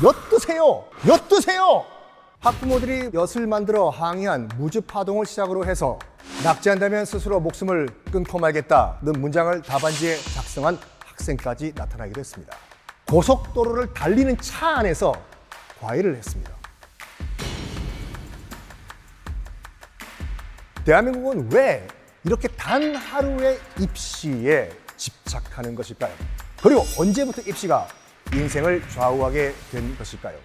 엿드세요! 엿드세요! 학부모들이 엿을 만들어 항의한 무주파동을 시작으로 해서 낙제한다면 스스로 목숨을 끊고 말겠다는 문장을 답안지에 작성한 학생까지 나타나기도 했습니다. 고속도로를 달리는 차 안에서 과외를 했습니다. 대한민국은 왜 이렇게 단 하루의 입시에 집착하는 것일까요? 그리고 언제부터 입시가 인생을 좌우하게 된 것일까요?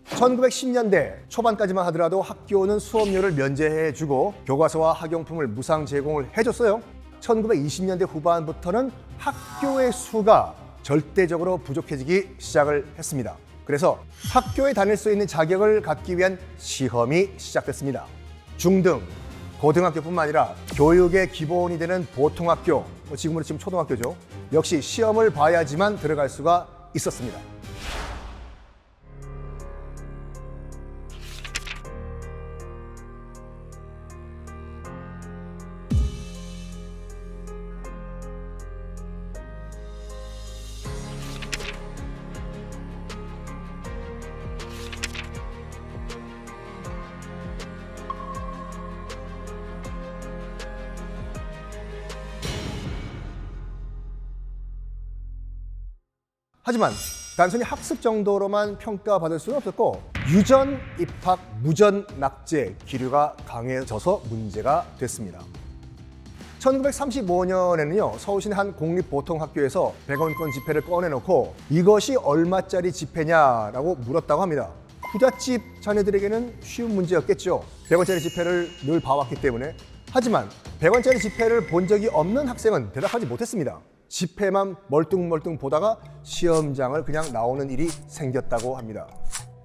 (1910년대) 초반까지만 하더라도 학교는 수업료를 면제해주고 교과서와 학용품을 무상 제공을 해줬어요. 1920년대 후반부터는 학교의 수가 절대적으로 부족해지기 시작을 했습니다. 그래서 학교에 다닐 수 있는 자격을 갖기 위한 시험이 시작됐습니다. 중등, 고등학교뿐만 아니라 교육의 기본이 되는 보통학교, 지금으로 치면 초등학교죠. 역시 시험을 봐야지만 들어갈 수가 있었습니다. 하지만 단순히 학습 정도로만 평가받을 수는 없었고 유전 입학, 무전 낙제 기류가 강해져서 문제가 됐습니다. 1935년에는요 서울시내 한 공립보통학교에서 100원권 지폐를 꺼내놓고 이것이 얼마짜리 지폐냐라고 물었다고 합니다. 부잣집 자녀들에게는 쉬운 문제였겠죠. 100원짜리 지폐를 늘 봐왔기 때문에. 하지만 100원짜리 지폐를 본 적이 없는 학생은 대답하지 못했습니다. 지폐만 멀뚱멀뚱 보다가 시험장을 그냥 나오는 일이 생겼다고 합니다.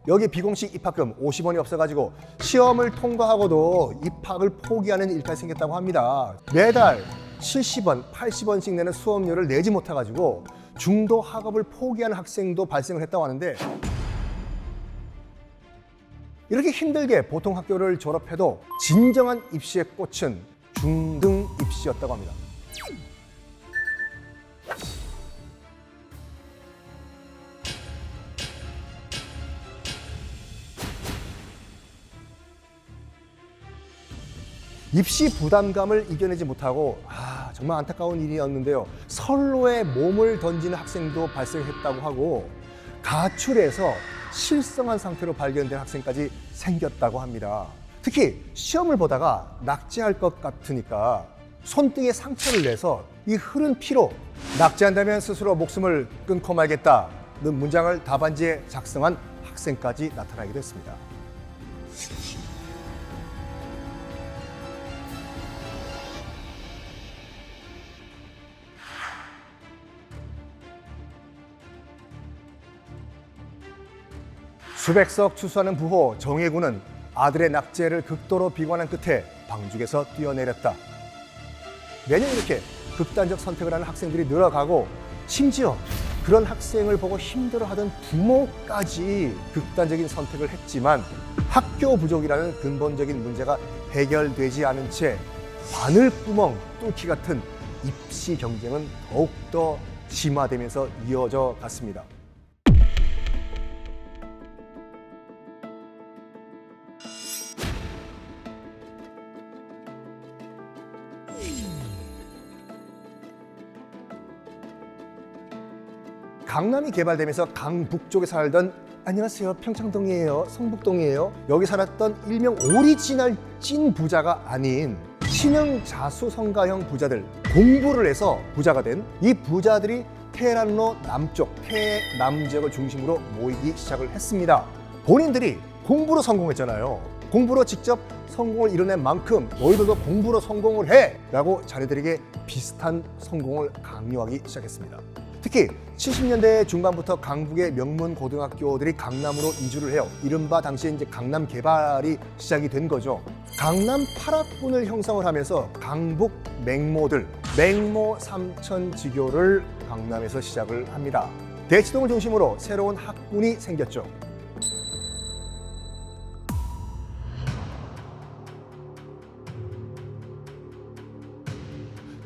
여기 비공식 입학금 50원이 없어가지고 시험을 통과하고도 입학을 포기하는 일까지 생겼다고 합니다. 매달 70원, 80원씩 내는 수업료를 내지 못해가지고 중도 학업을 포기하는 학생도 발생을 했다고 하는데 이렇게 힘들게 보통 학교를 졸업해도 진정한 입시의 꽃은 중등 입시였다고 합니다. 입시 부담감을 이겨내지 못하고 정말 안타까운 일이었는데요. 선로에 몸을 던지는 학생도 발생했다고 하고 가출해서 실성한 상태로 발견된 학생까지 생겼다고 합니다. 특히 시험을 보다가 낙제할 것 같으니까 손등에 상처를 내서 이 흐른 피로 낙제한다면 스스로 목숨을 끊고 말겠다는 문장을 답안지에 작성한 학생까지 나타나기도 했습니다. 수백석 추수하는 부호 정혜군은 아들의 낙제를 극도로 비관한 끝에 방죽에서 뛰어내렸다. 매년 이렇게 극단적 선택을 하는 학생들이 늘어가고 심지어 그런 학생을 보고 힘들어하던 부모까지 극단적인 선택을 했지만 학교 부족이라는 근본적인 문제가 해결되지 않은 채 바늘구멍 뚫기 같은 입시 경쟁은 더욱더 심화되면서 이어져 갔습니다. 강남이 개발되면서 강북쪽에 살던 안녕하세요 평창동이에요 성북동이에요 여기 살았던 일명 오리지널 찐 부자가 아닌 신흥 자수성가형 부자들 공부를 해서 부자가 된 이 부자들이 테헤란로 남쪽 테남 지역을 중심으로 모이기 시작을 했습니다. 본인들이 공부로 성공했잖아요. 공부로 직접 성공을 이뤄낸 만큼 너희들도 공부로 성공을 해! 라고 자녀들에게 비슷한 성공을 강요하기 시작했습니다. 특히 70년대 중반부터 강북의 명문 고등학교들이 강남으로 이주를 해요. 이른바 당시에 이제 강남 개발이 시작이 된 거죠. 강남 8학군을 형성을 하면서 강북 맹모들, 맹모 삼천지교를 강남에서 시작을 합니다. 대치동을 중심으로 새로운 학군이 생겼죠.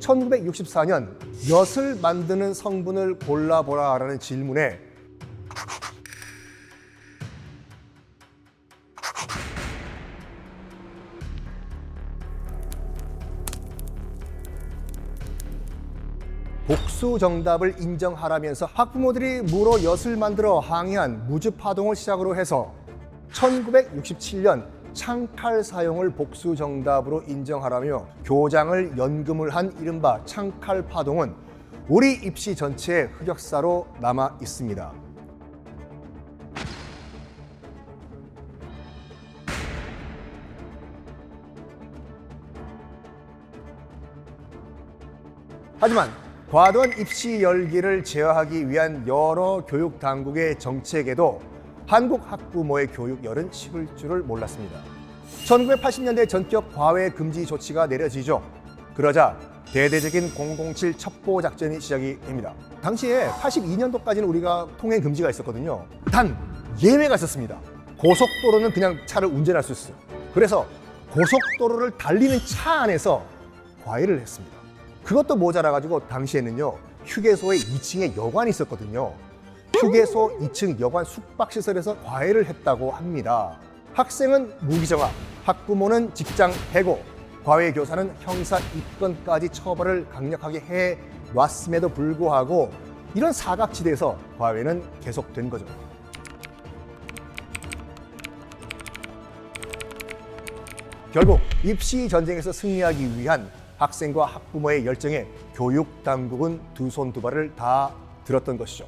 (1964년) 엿을 만드는 성분을 골라보라라는 질문에 복수 정답을 인정하라면서 학부모들이 무로 엿을 만들어 항의한 무즙파동을 시작으로 해서 1967년 창칼 사용을 복수 정답으로 인정하라며 교장을 연금을 한 이른바 창칼 파동은 우리 입시 전체의 흑역사로 남아 있습니다. 하지만 과도한 입시 열기를 제어하기 위한 여러 교육 당국의 정책에도 한국 학부모의 교육열은 식을 줄을 몰랐습니다. 1980년대 전격 과외 금지 조치가 내려지죠. 그러자 대대적인 007 첩보 작전이 시작이 됩니다. 당시에 82년도까지는 우리가 통행 금지가 있었거든요. 단 예외가 있었습니다. 고속도로는 그냥 차를 운전할 수 있어요. 그래서 고속도로를 달리는 차 안에서 과외를 했습니다. 그것도 모자라가지고 당시에는요, 휴게소에 2층에 여관이 있었거든요. 휴게소 2층 여관 숙박시설에서 과외를 했다고 합니다. 학생은 무기정학, 학부모는 직장 해고, 과외 교사는 형사 입건까지 처벌을 강력하게 해 놨음에도 불구하고 이런 사각지대에서 과외는 계속된 거죠. 결국 입시 전쟁에서 승리하기 위한 학생과 학부모의 열정에 교육 당국은 두 손 두 발을 다 들었던 것이죠.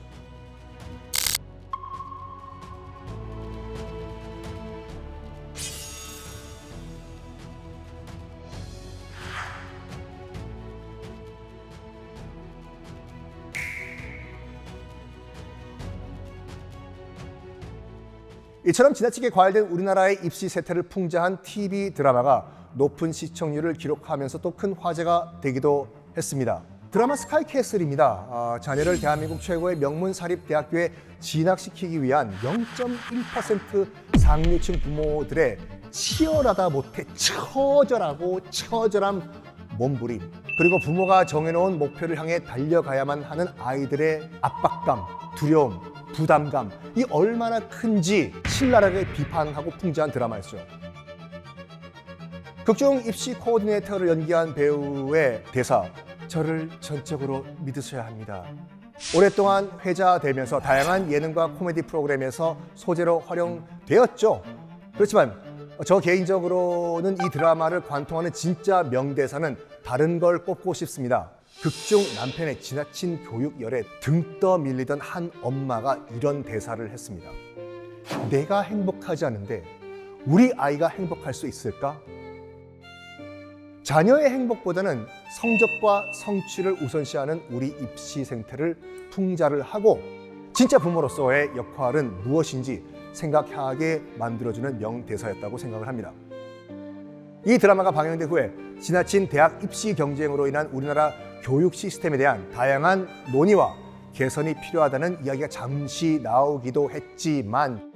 이처럼 지나치게 과열된 우리나라의 입시 세태를 풍자한 TV 드라마가 높은 시청률을 기록하면서 또 큰 화제가 되기도 했습니다. 드라마 스카이캐슬입니다. 자녀를 대한민국 최고의 명문 사립대학교에 진학시키기 위한 0.1% 상류층 부모들의 치열하다 못해 처절한 몸부림, 그리고 부모가 정해놓은 목표를 향해 달려가야만 하는 아이들의 압박감, 두려움, 부담감, 이 얼마나 큰지 신랄하게 비판하고 풍자한 드라마였죠. 극중 입시 코디네이터를 연기한 배우의 대사, 저를 전적으로 믿으셔야 합니다. 오랫동안 회자되면서 다양한 예능과 코미디 프로그램에서 소재로 활용되었죠. 그렇지만 저 개인적으로는 이 드라마를 관통하는 진짜 명대사는 다른 걸 꼽고 싶습니다. 극중 남편의 지나친 교육열에 등 떠밀리던 한 엄마가 이런 대사를 했습니다. 내가 행복하지 않은데 우리 아이가 행복할 수 있을까? 자녀의 행복보다는 성적과 성취를 우선시하는 우리 입시 생태를 풍자를 하고 진짜 부모로서의 역할은 무엇인지 생각하게 만들어주는 명대사였다고 생각을 합니다. 이 드라마가 방영된 후에 지나친 대학 입시 경쟁으로 인한 우리나라 교육 시스템에 대한 다양한 논의와 개선이 필요하다는 이야기가 잠시 나오기도 했지만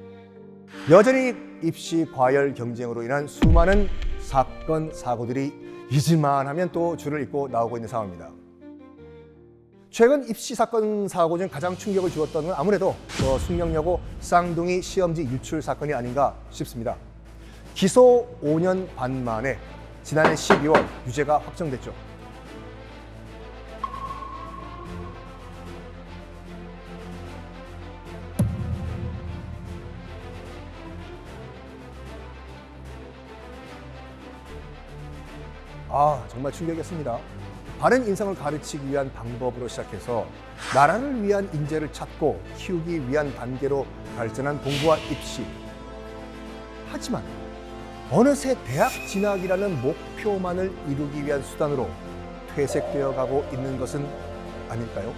여전히 입시 과열 경쟁으로 인한 수많은 사건, 사고들이 잊을만 하면 또 줄을 잇고 나오고 있는 상황입니다. 최근 입시 사건, 사고 중 가장 충격을 주었던 건 아무래도 숙명여고 쌍둥이 시험지 유출 사건이 아닌가 싶습니다. 기소 5년 반 만에 지난해 12월 유죄가 확정됐죠. 정말 충격이었습니다. 바른 인성을 가르치기 위한 방법으로 시작해서 나라를 위한 인재를 찾고 키우기 위한 단계로 발전한 공부와 입시. 하지만 어느새 대학 진학이라는 목표만을 이루기 위한 수단으로 퇴색되어 가고 있는 것은 아닐까요?